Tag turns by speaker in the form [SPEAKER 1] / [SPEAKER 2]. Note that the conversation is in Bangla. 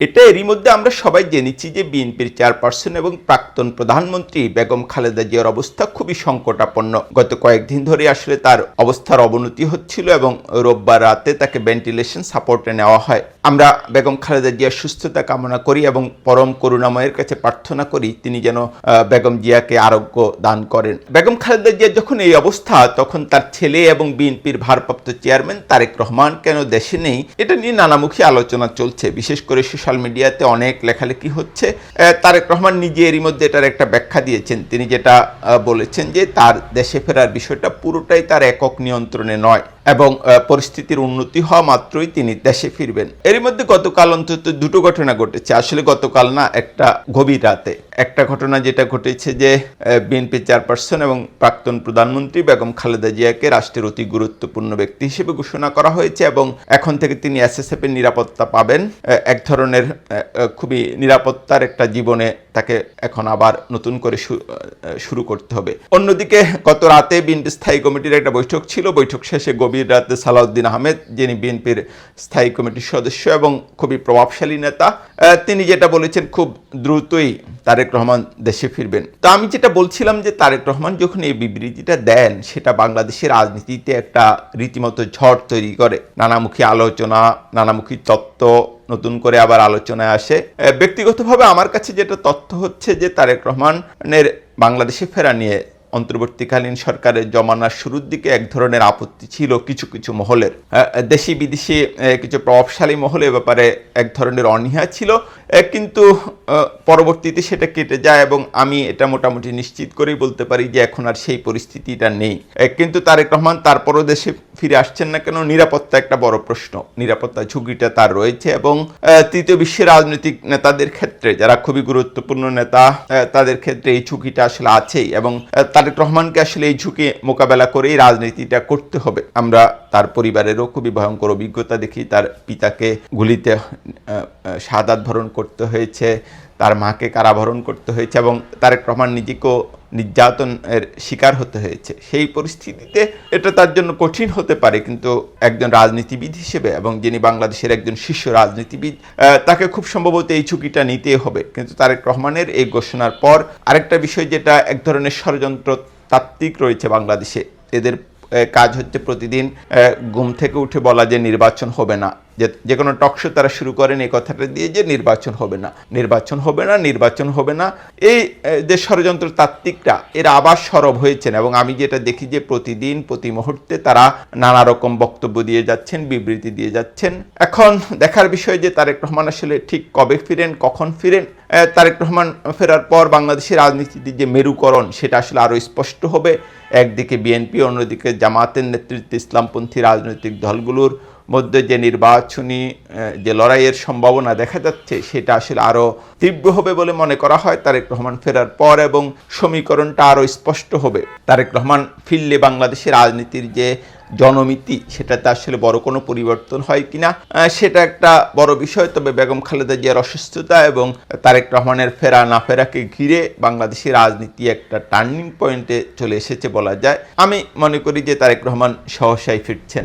[SPEAKER 1] এটা এরই মধ্যে আমরা সবাই জেনেছি যে বিএনপির চেয়ারপারসন এবং প্রাক্তন প্রধানমন্ত্রী বেগম খালেদা জিয়ার অবস্থা খুবই সংকটাপন্ন। গত কয়েকদিন ধরে আসলে তার অবস্থার অবনতি হচ্ছিল এবং রোববার রাতে তাকে ভেন্টিলেশন সাপোর্টে নেওয়া হয়। আমরা বেগম খালেদা জিয়ার সুস্থতা কামনা করি এবং পরম করুণাময়ের কাছে প্রার্থনা করি তিনি যেন বেগম জিয়াকে আরোগ্য দান করেন। বেগম খালেদা জিয়ার যখন এই অবস্থা, তখন তার ছেলে এবং বিএনপির ভারপ্রাপ্ত চেয়ারম্যান তারেক রহমান কেন দেশে নেই, এটা নিয়ে নানামুখী আলোচনা চলছে। বিশেষ করে সোশ্যাল মিডিয়াতে অনেক লেখালেখি হচ্ছে। তারেক রহমান নিজে এরই মধ্যে এটার একটা ব্যাখ্যা দিয়েছেন। তিনি যেটা বলেছেন যে তার দেশে ফেরার বিষয়টা পুরোটাই তার একক নিয়ন্ত্রণে নয় এবং পরিস্থিতির উন্নতি হওয়া মাত্রই তিনি দেশে ফিরবেন। এরই মধ্যে গতকাল অন্তত দুটো ঘটনা ঘটেছে, আসলে গতকাল না, একটা গভীর রাতে। একটা ঘটনা যেটা ঘটেছে যে বিএনপি চেয়ারপারসন এবং প্রাক্তন প্রধানমন্ত্রী বেগম খালেদা জিয়াকে রাষ্ট্রের অতি গুরুত্বপূর্ণ ব্যক্তি হিসেবে ঘোষণা করা হয়েছে এবং এখন থেকে তিনি এসএসএফ এর নিরাপত্তা পাবেন। এক ধরনের খুবই নিরাপত্তার একটা জীবনে তাকে এখন আবার নতুন করে শুরু করতে হবে। অন্যদিকে গত রাতে বিএনপি স্থায়ী কমিটির একটা বৈঠক ছিল। বৈঠক শেষে গভীর রাতে সালাউদ্দিন আহমেদ, যিনি বিএনপির স্থায়ী কমিটির সদস্য এবং খুবই প্রভাবশালী নেতা, তিনি যেটা বলেছেন খুব দ্রুতই তারেক রহমান দেশে ফিরবেন। তো আমি যেটা বলছিলাম যে তারেক রহমান যখন এই বিবৃতিটা দেন, সেটা বাংলাদেশের রাজনীতিতে একটা রীতিমতো ঝড় তৈরি করে। নানামুখী আলোচনা, নানামুখী তত্ত্ব নতুন করে আবার আলোচনায় আসে। ব্যক্তিগতভাবে আমার কাছে যেটা তথ্য হচ্ছে যে তারেক রহমানের বাংলাদেশে ফেরা নিয়ে অন্তর্বর্তীকালীন সরকারের জমানার শুরুর দিকে এক ধরনের আপত্তি ছিল কিছু কিছু মহলের। দেশি বিদেশি কিছু প্রভাবশালী মহলের ব্যাপারে এক ধরনের অনীহা ছিল, কিন্তু পরবর্তীতে সেটা কেটে যায় এবং আমি এটা মোটামুটি নিশ্চিত করেই বলতে পারি যে এখন আর সেই পরিস্থিতিটা নেই। কিন্তু তারেক রহমান তারপরও দেশে ফিরে আসছেন না কেন, নিরাপত্তা একটা বড় প্রশ্ন। নিরাপত্তা ঝুঁকিটা তার রয়েছে এবং তৃতীয় বিশ্বের রাজনৈতিক নেতাদের ক্ষেত্রে, যারা খুবই গুরুত্বপূর্ণ নেতা, তাদের ক্ষেত্রে এই ঝুঁকিটা আসলে আছেই এবং তারেক রহমানকে আসলে এই ঝুঁকি মোকাবেলা করেই রাজনীতিটা করতে হবে। আমরা তার পরিবারেরও খুবই ভয়ঙ্কর অভিজ্ঞতা দেখি। তার পিতাকে গুলিতে শাহাদাত বরণ করতে হয়েছে, তার মাকে কারাবরণ করতে হয়েছে এবং তারেক রহমান নিজেকেও নির্যাতনের শিকার হতে হয়েছে। সেই পরিস্থিতিতে এটা তার জন্য কঠিন হতে পারে, কিন্তু একজন রাজনীতিবিদ হিসেবে এবং যিনি বাংলাদেশের একজন শীর্ষ রাজনীতিবিদ, তাকে খুব সম্ভবত এই ঝুঁকিটা নিতে হবে। কিন্তু তারেক রহমানের এই ঘোষণার পর আরেকটা বিষয়, যেটা এক ধরনের ষড়যন্ত্র তাত্ত্বিক রয়েছে বাংলাদেশে, এদের কাজ হচ্ছে প্রতিদিন ঘুম থেকে উঠে বলা যে নির্বাচন হবে না। যে কোনো টকশো তারা শুরু করেন এই কথাটা দিয়ে যে নির্বাচন হবে না, নির্বাচন হবে না, নির্বাচন হবে না। এই যে ষড়যন্ত্র তাত্ত্বিকরা, এরা আবার সরব হয়েছেন এবং আমি যেটা দেখি যে প্রতিদিন প্রতি মুহূর্তে তারা নানা রকম বক্তব্য দিয়ে যাচ্ছেন, বিবৃতি দিয়ে যাচ্ছেন। এখন দেখার বিষয় যে তারেক রহমান আসলে ঠিক কবে ফিরেন, কখন ফিরেন। তারেক রহমান ফেরার পর বাংলাদেশের রাজনীতিতে যে মেরুকরণ, সেটা আসলে আরও স্পষ্ট হবে। একদিকে বিএনপি, অন্যদিকে জামাতের নেতৃত্বে ইসলামপন্থী রাজনৈতিক দলগুলোর মধ্যে যে নির্বাচনী যে লড়াইয়ের সম্ভাবনা দেখা যাচ্ছে, সেটা আসলে আরও তীব্র হবে বলে মনে করা হয় তারেক রহমান ফেরার পর এবং সমীকরণটা আরও স্পষ্ট হবে। তারেক রহমান ফিরলে বাংলাদেশের রাজনীতির যে জনমিতি, সেটাতে আসলে বড় কোনো পরিবর্তন হয় কিনা, সেটা একটা বড় বিষয়। তবে বেগম খালেদা জিয়ার অসুস্থতা এবং তারেক রহমানের ফেরা না ফেরাকে ঘিরে বাংলাদেশের রাজনীতি একটা টার্নিং পয়েন্টে চলে এসেছে বলা যায়। আমি মনে করি যে তারেক রহমান সহসাই ফিরছেন।